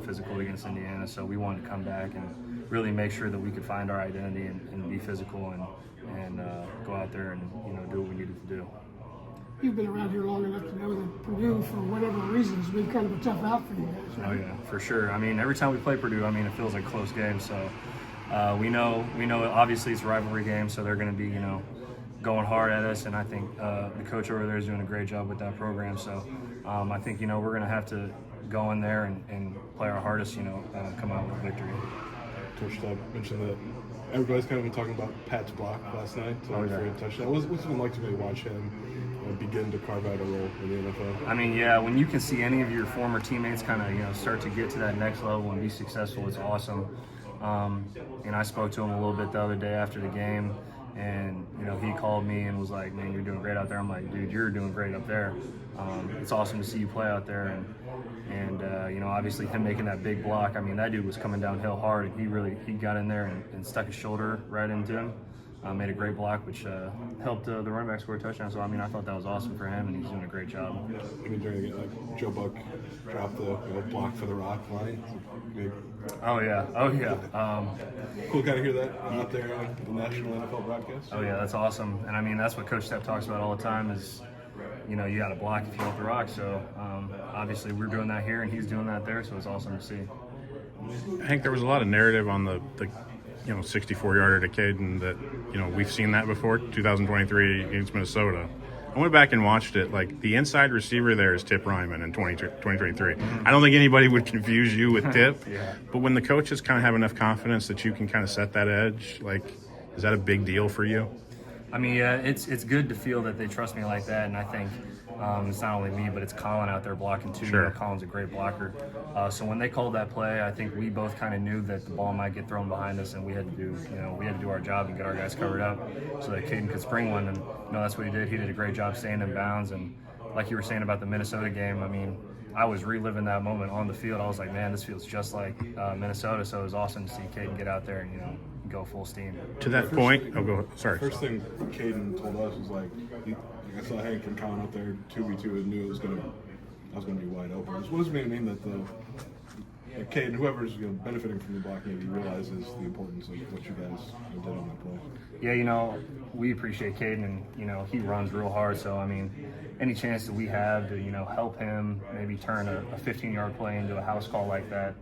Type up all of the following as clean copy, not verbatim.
physical against Indiana, so we wanted to come back and really make sure that we could find our identity and be physical and go out there and do what we needed to do. You've been around here long enough to know that Purdue, for whatever reasons, been kind of a tough out for you guys. Right? Oh yeah, for sure. I mean, every time we play Purdue, it feels like a close game. So we know. Obviously, it's a rivalry game, so they're going to be going hard at us. And I think the coach over there is doing a great job with that program. So I think we're going to have to go in there and play our hardest. Come out with a victory. Coach Stepp mentioned that everybody's kind of been talking about Pat's block last night for a touchdown. What's it been like to maybe watch him begin to carve out a role in the NFL? When you can see any of your former teammates kind of start to get to that next level and be successful, it's awesome. And I spoke to him a little bit the other day after the game, and he called me and was like, "Man, you're doing great out there." I'm like, "Dude, you're doing great up there." It's awesome to see you play out there, and obviously him making that big block. That dude was coming downhill hard, and he got in there and stuck his shoulder right into him. Made a great block, which helped the running back score a touchdown. So I thought that was awesome for him, and he's doing a great job. During the game, Joe Buck dropped the block for the rock line. Oh yeah. Cool, kind of hear that out there on the national NFL broadcast. Oh yeah, that's awesome. And that's what Coach Stepp talks about all the time is, you got to block if you hit the rock. So obviously we're doing that here, and he's doing that there. So it's awesome to see. Hank, there was a lot of narrative on the 64-yarder to Caden that, we've seen that before, 2023 against Minnesota. I went back and watched it. Like, the inside receiver there is Tip Ryman in 2023. I don't think anybody would confuse you with Tip. Yeah. But when the coaches kind of have enough confidence that you can kind of set that edge, is that a big deal for you? It's good to feel that they trust me like that, and I think it's not only me, but it's Colin out there blocking too. Sure. Colin's a great blocker. So when they called that play, I think we both kind of knew that the ball might get thrown behind us, and we had to do our job and get our guys covered up so that Caden could spring one. And that's what he did. He did a great job staying in bounds. And like you were saying about the Minnesota game, I was reliving that moment on the field. I was like, man, this feels just like Minnesota. So it was awesome to see Caden get out there and go full steam. To that point, go. Sorry. First thing Caden told us was I saw Hank and Colin out there 2v2 and knew I was going to be wide open. What does it mean that Caden, whoever's benefiting from the blocking, he realizes the importance of what you guys did on that play? Yeah, we appreciate Caden, and he runs real hard. So any chance that we have to help him maybe turn a 15-yard play into a house call like that,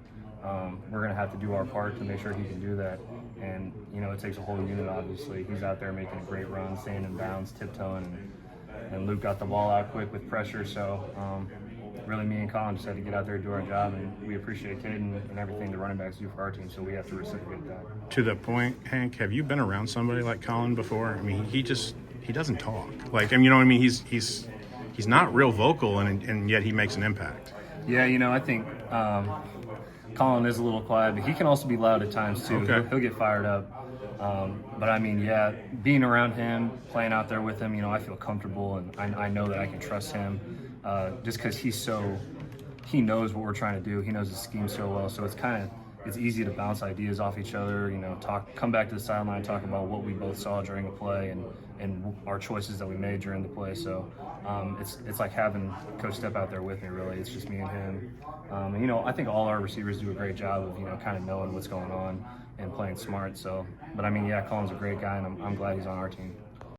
we're going to have to do our part to make sure he can do that. And it takes a whole unit. Obviously, he's out there making a great run, staying in bounds, tiptoeing, and Luke got the ball out quick with pressure. So really, me and Colin just had to get out there and do our job, and we appreciate Caden and everything the running backs do for our team. So we have to reciprocate that. To the point, Hank, have you been around somebody like Colin before? He doesn't talk. He's not real vocal, and yet he makes an impact. Yeah, I think Colin is a little quiet, but he can also be loud at times too. Okay. He'll get fired up. But being around him, playing out there with him, I feel comfortable, and I know that I can trust him just because he knows what we're trying to do. He knows the scheme so well, so it's easy to bounce ideas off each other. Come back to the sideline, talk about what we both saw during the play and our choices that we made during the play. So it's like having Coach Stepp out there with me. Really, it's just me and him. I think all our receivers do a great job of kind of knowing what's going on and playing smart. So, but Colin's a great guy, and I'm glad he's on our team.